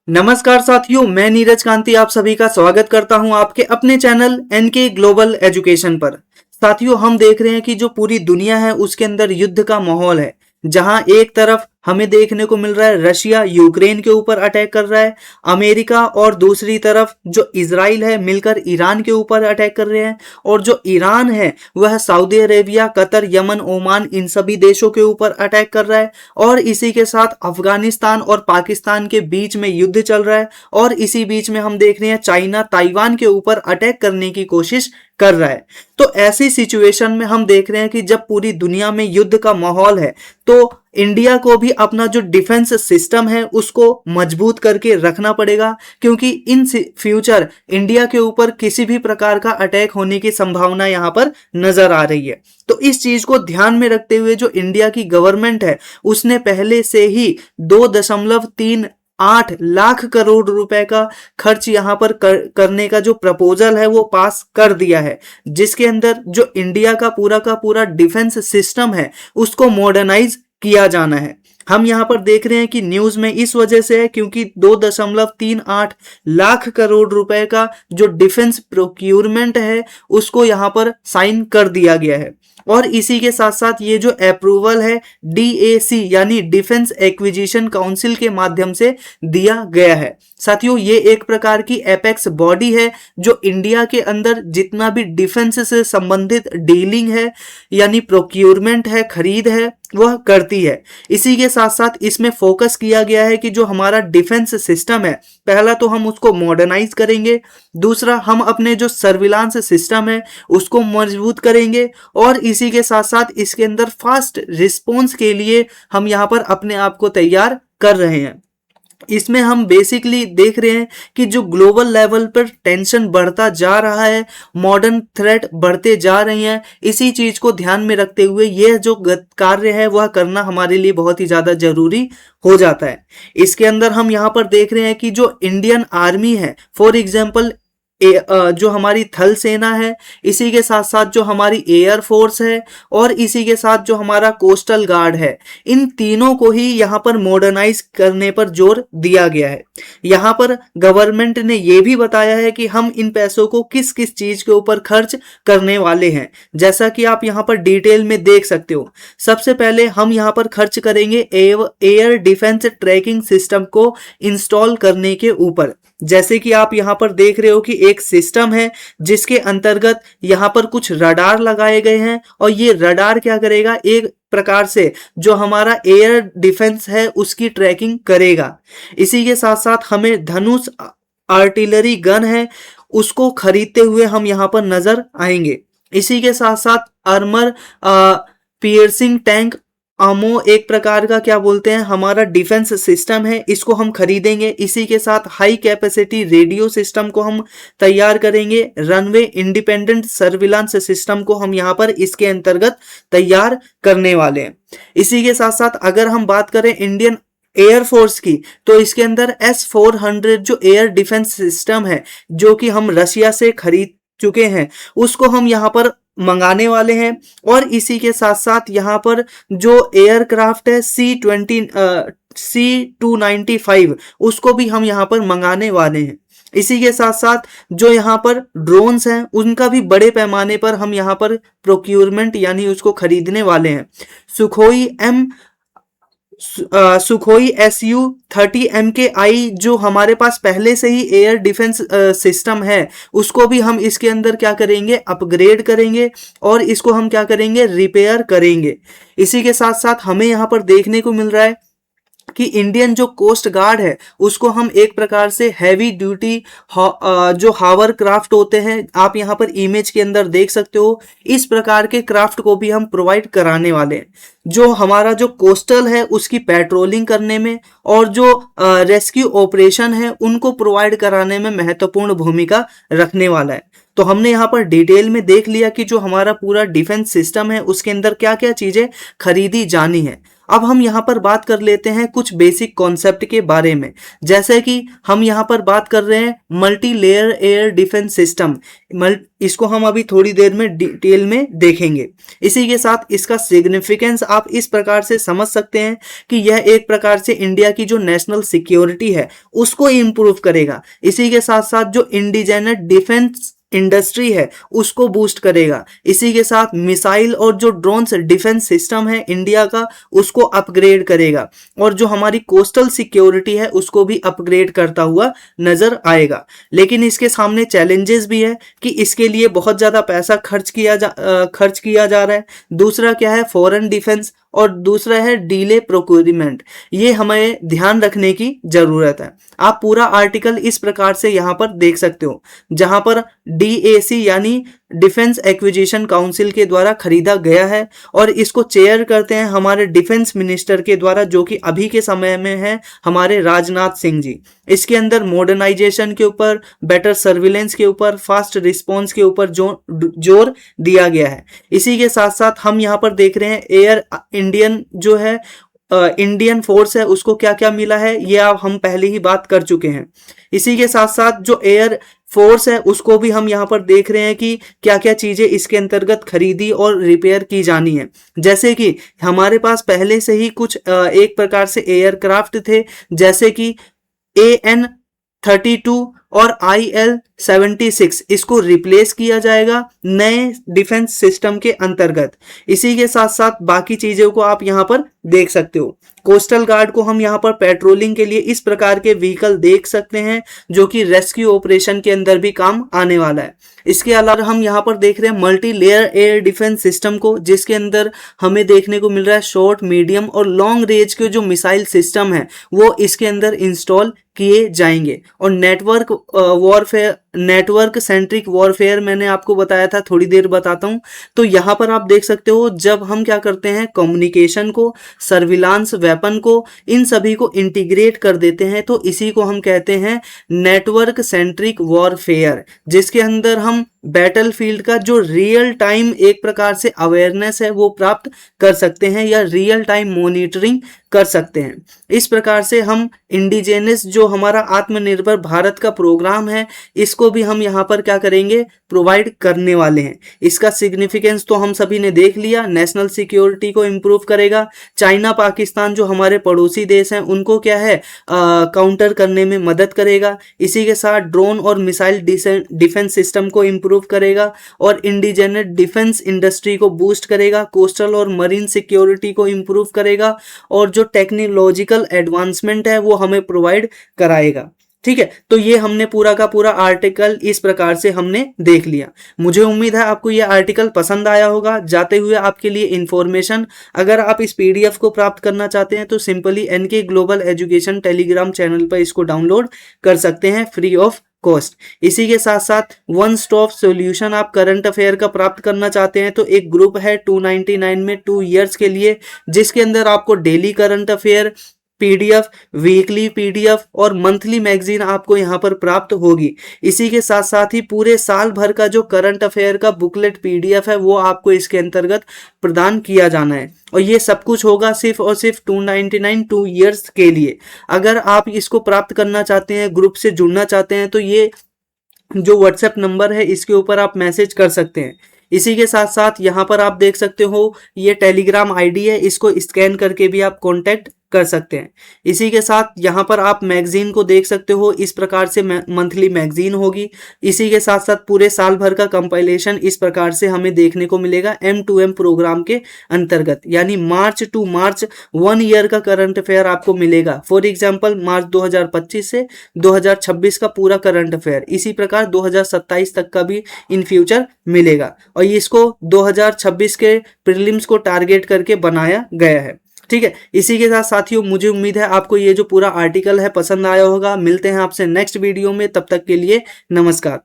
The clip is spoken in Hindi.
नमस्कार साथियों, मैं नीरज कांति आप सभी का स्वागत करता हूं आपके अपने चैनल एनके ग्लोबल एजुकेशन पर। साथियों, हम देख रहे हैं कि जो पूरी दुनिया है उसके अंदर युद्ध का माहौल है, जहां एक तरफ हमें देखने को मिल रहा है रशिया यूक्रेन के ऊपर अटैक कर रहा है, अमेरिका और दूसरी तरफ जो इजराइल है मिलकर ईरान के ऊपर अटैक कर रहे हैं, और जो ईरान है वह Saudi Arabia, Qatar, Yemen, Oman इन सभी देशों के ऊपर अटैक कर रहा है। और इसी के साथ अफगानिस्तान और पाकिस्तान के बीच में युद्ध चल रहा है, और इसी बीच में हम देख रहे हैं चाइना ताइवान के ऊपर अटैक करने की कोशिश कर रहा है। तो ऐसी सिचुएशन में हम देख रहे हैं कि जब पूरी दुनिया में युद्ध का माहौल है तो इंडिया को भी अपना जो डिफेंस सिस्टम है उसको मजबूत करके रखना पड़ेगा, क्योंकि इन फ्यूचर इंडिया के ऊपर किसी भी प्रकार का अटैक होने की संभावना यहां पर नजर आ रही है। तो इस चीज को ध्यान में रखते हुए जो इंडिया की गवर्नमेंट है उसने पहले से ही 2.38 लाख करोड़ रुपए का खर्च यहां पर करने का जो प्रपोजल है वो पास कर दिया है, जिसके अंदर जो इंडिया का पूरा डिफेंस सिस्टम है उसको मॉडर्नाइज किया जाना है। हम यहां पर देख रहे हैं कि न्यूज में इस वजह से है क्योंकि 2.38 लाख करोड़ रुपए का जो डिफेंस प्रोक्यूरमेंट है उसको यहां पर साइन कर दिया गया है। और इसी के साथ साथ ये जो अप्रूवल है डीएसी यानी डिफेंस एक्विजिशन काउंसिल के माध्यम से दिया गया है। साथियों, ये एक प्रकार की एपेक्स बॉडी है जो इंडिया के अंदर जितना भी डिफेंस से संबंधित डीलिंग है यानी प्रोक्यूरमेंट है, खरीद है, वह करती है। इसी के साथ साथ इसमें फोकस किया गया है कि जो हमारा डिफेंस सिस्टम है पहला तो हम उसको मॉडर्नाइज करेंगे, दूसरा हम अपने जो सर्विलांस सिस्टम है उसको मजबूत करेंगे, और इसी के साथ साथ इसके अंदर फास्ट रिस्पॉन्स के लिए हम यहाँ पर अपने आप को तैयार कर रहे हैं। इसमें हम बेसिकली देख रहे हैं कि जो ग्लोबल लेवल पर टेंशन बढ़ता जा रहा है, मॉडर्न थ्रेट बढ़ते जा रही हैं, इसी चीज को ध्यान में रखते हुए यह जो कार्य है वह करना हमारे लिए बहुत ही ज्यादा जरूरी हो जाता है। इसके अंदर हम यहाँ पर देख रहे हैं कि जो इंडियन आर्मी है, फॉर एग्जाम्पल जो हमारी थल सेना है, इसी के साथ साथ जो हमारी एयर फोर्स है, और इसी के साथ जो हमारा कोस्टल गार्ड है, इन तीनों को ही यहाँ पर मॉडर्नाइज करने पर जोर दिया गया है। यहाँ पर गवर्नमेंट ने ये भी बताया है कि हम इन पैसों को किस किस चीज के ऊपर खर्च करने वाले हैं, जैसा कि आप यहाँ पर डिटेल में देख सकते हो। सबसे पहले हम यहाँ पर खर्च करेंगे एयर डिफेंस ट्रैकिंग सिस्टम को इंस्टॉल करने के ऊपर। जैसे कि आप यहाँ पर देख रहे हो कि एक सिस्टम है जिसके अंतर्गत यहाँ पर कुछ रडार लगाए गए हैं, और ये रडार क्या करेगा, एक प्रकार से जो हमारा एयर डिफेंस है उसकी ट्रैकिंग करेगा। इसी के साथ साथ हमें धनुष आर्टिलरी गन है उसको खरीदते हुए हम यहाँ पर नजर आएंगे। इसी के साथ साथ आर्मर पियर्सिंग टैंक आमो एक प्रकार का क्या बोलते हैं हमारा डिफेंस सिस्टम है, इसको हम खरीदेंगे। इसी के साथ हाई कैपेसिटी रेडियो सिस्टम को हम तैयार करेंगे। रनवे इंडिपेंडेंट सर्विलांस सिस्टम को हम यहाँ पर इसके अंतर्गत तैयार करने वाले हैं। इसी के साथ साथ अगर हम बात करें इंडियन एयरफोर्स की, तो इसके अंदर S-400 जो एयर डिफेंस सिस्टम है जो कि हम रशिया से खरीद चुके हैं उसको हम यहाँ पर मंगाने वाले हैं। और इसी के साथ साथ यहाँ पर जो एयरक्राफ्ट है C-295 उसको भी हम यहाँ पर मंगाने वाले हैं। इसी के साथ साथ जो यहाँ पर ड्रोन्स हैं उनका भी बड़े पैमाने पर हम यहाँ पर प्रोक्यूरमेंट यानी उसको खरीदने वाले हैं। सुखोई Su-30 MKI जो हमारे पास पहले से ही एयर डिफेंस सिस्टम है उसको भी हम इसके अंदर क्या करेंगे, अपग्रेड करेंगे, और इसको हम क्या करेंगे, रिपेयर करेंगे। इसी के साथ साथ हमें यहाँ पर देखने को मिल रहा है कि इंडियन जो कोस्ट गार्ड है उसको हम एक प्रकार से हैवी ड्यूटी जो हावर क्राफ्ट होते हैं, आप यहाँ पर इमेज के अंदर देख सकते हो, इस प्रकार के क्राफ्ट को भी हम प्रोवाइड कराने वाले हैं, जो हमारा जो कोस्टल है उसकी पेट्रोलिंग करने में और जो रेस्क्यू ऑपरेशन है उनको प्रोवाइड कराने में महत्वपूर्ण भूमिका रखने वाला है। तो हमने यहाँ पर डिटेल में देख लिया कि जो हमारा पूरा डिफेंस सिस्टम है उसके अंदर क्या क्या चीजें खरीदी जानी है। अब हम यहाँ पर बात कर लेते हैं कुछ बेसिक कॉन्सेप्ट के बारे में, जैसे कि हम यहाँ पर बात कर रहे हैं multi layer air defence system. इसको हम अभी थोड़ी देर में डिटेल में देखेंगे। इसी के साथ इसका सिग्निफिकेंस आप इस प्रकार से समझ सकते हैं कि यह एक प्रकार से इंडिया की जो नेशनल सिक्योरिटी है उसको इंप्रूव करेगा। इसी के साथ साथ जो इंडिजिनस डिफेंस इंडस्ट्री है उसको बूस्ट करेगा। इसी के साथ मिसाइल और जो ड्रोन्स डिफेंस सिस्टम है इंडिया का उसको अपग्रेड करेगा, और जो हमारी कोस्टल सिक्योरिटी है उसको भी अपग्रेड करता हुआ नजर आएगा। लेकिन इसके सामने चैलेंजेस भी है कि इसके लिए बहुत ज्यादा पैसा खर्च किया जा रहा है। दूसरा क्या है, फॉरेन डिफेंस, और दूसरा है डीले प्रोक्योरमेंट। ये हमें ध्यान रखने की जरूरत है। आप पूरा आर्टिकल इस प्रकार से यहाँ पर देख सकते हो, जहां पर डीएसी यानी डिफेंस एक्विजिशन काउंसिल के द्वारा खरीदा गया है, और इसको चेयर करते हैं हमारे डिफेंस मिनिस्टर के द्वारा, जो कि अभी के समय में है हमारे राजनाथ सिंह जी। इसके अंदर मॉडर्नाइजेशन के ऊपर, बेटर सर्विलेंस के ऊपर, फास्ट रिस्पॉन्स के ऊपर जोर दिया गया है। इसी के साथ साथ हम यहाँ पर देख रहे हैं एयर इंडियन जो है इंडियन फोर्स है उसको क्या क्या मिला है, ये आप हम पहले ही बात कर चुके हैं। इसी के साथ साथ जो एयर फोर्स है उसको भी हम यहाँ पर देख रहे हैं कि क्या क्या चीजें इसके अंतर्गत खरीदी और रिपेयर की जानी है। जैसे कि हमारे पास पहले से ही कुछ एक प्रकार से एयरक्राफ्ट थे, जैसे कि AN-32 और IL-76, इसको रिप्लेस किया जाएगा नए डिफेंस सिस्टम के अंतर्गत। इसी के साथ साथ बाकी चीजों को आप यहाँ पर देख सकते हो। कोस्टल गार्ड को हम यहाँ पर पेट्रोलिंग के लिए इस प्रकार के व्हीकल देख सकते हैं, जो कि रेस्क्यू ऑपरेशन के अंदर भी काम आने वाला है। इसके अलावा हम यहाँ पर देख रहे हैं multi layer air defence system को, जिसके अंदर हमें देखने को मिल रहा है शॉर्ट, मीडियम और लॉन्ग रेंज के जो मिसाइल सिस्टम है वो इसके अंदर इंस्टॉल किए जाएंगे। और नेटवर्क सेंट्रिक वॉरफेयर मैंने आपको बताया था, थोड़ी देर बताता हूं। तो यहाँ पर आप देख सकते हो, जब हम क्या करते हैं कम्युनिकेशन को, सर्विलांस वेपन को, इन सभी को इंटीग्रेट कर देते हैं, तो इसी को हम कहते हैं नेटवर्क सेंट्रिक वॉरफेयर, जिसके अंदर हम बैटलफील्ड का जो रियल टाइम एक प्रकार से अवेयरनेस है वो प्राप्त कर सकते हैं, या रियल टाइम मॉनिटरिंग कर सकते हैं। इस प्रकार से हम इंडिजिनस जो हमारा आत्मनिर्भर भारत का प्रोग्राम है इसको भी हम यहाँ पर क्या करेंगे, प्रोवाइड करने वाले हैं। इसका सिग्निफिकेंस तो हम सभी ने देख लिया, नेशनल सिक्योरिटी को इंप्रूव करेगा। चाइना पाकिस्तान जो हमारे पड़ोसी देश हैं उनको क्या है काउंटर करने में मदद करेगा। इसी के साथ ड्रोन और मिसाइल डिफेंस सिस्टम को इंप्रूव करेगा, और इंडिजिनस डिफेंस इंडस्ट्री को बूस्ट करेगा, कोस्टल और मरीन सिक्योरिटी को इंप्रूव करेगा, और जो टेक्नोलॉजिकल एडवांसमेंट है वो हमें प्रोवाइड कराएगा। ठीक है, तो ये हमने पूरा का पूरा आर्टिकल इस प्रकार से हमने देख लिया। मुझे उम्मीद है आपको ये आर्टिकल पसंद आया होगा। जाते हुए आपके लिए इंफॉर्मेशन, अगर आप इस PDF को प्राप्त करना चाहते हैं तो simply NK global education Telegram channel पर इसको डाउनलोड कर सकते हैं फ्री ऑफ कॉस्ट। इसी के साथ साथ वन स्टॉप सॉल्यूशन, आप करंट अफेयर का प्राप्त करना चाहते हैं तो एक ग्रुप है 299 में 2 ईयर्स के लिए, जिसके अंदर आपको daily current affair PDF, weekly PDF और मंथली मैगजीन आपको यहाँ पर प्राप्त होगी। इसी के साथ साथ ही पूरे साल भर का जो करंट अफेयर का बुकलेट PDF है वो आपको इसके अंतर्गत प्रदान किया जाना है, और ये सब कुछ होगा सिर्फ और सिर्फ 299 2 ईयर्स के लिए। अगर आप इसको प्राप्त करना चाहते हैं, ग्रुप से जुड़ना चाहते हैं, तो ये जो WhatsApp नंबर है इसके ऊपर आप मैसेज कर सकते हैं। इसी के साथ साथ यहाँ पर आप देख सकते हो ये टेलीग्राम ID है, इसको स्कैन करके भी आप कॉन्टेक्ट कर सकते हैं। इसी के साथ यहाँ पर आप मैगजीन को देख सकते हो, इस प्रकार से मंथली मैगजीन होगी। इसी के साथ साथ पूरे साल भर का कंपाइलेशन इस प्रकार से हमें देखने को मिलेगा M2M प्रोग्राम के अंतर्गत, यानी मार्च टू मार्च 1 ईयर का करंट अफेयर आपको मिलेगा। फॉर एग्जाम्पल मार्च 2025 से 2026 का पूरा करंट अफेयर, इसी प्रकार 2027 तक का भी इन फ्यूचर मिलेगा, और इसको 2026 के प्रीलिम्स को टारगेट करके बनाया गया है। ठीक है, इसी के साथ साथियों मुझे उम्मीद है आपको ये जो पूरा आर्टिकल है पसंद आया होगा। मिलते हैं आपसे नेक्स्ट वीडियो में, तब तक के लिए नमस्कार।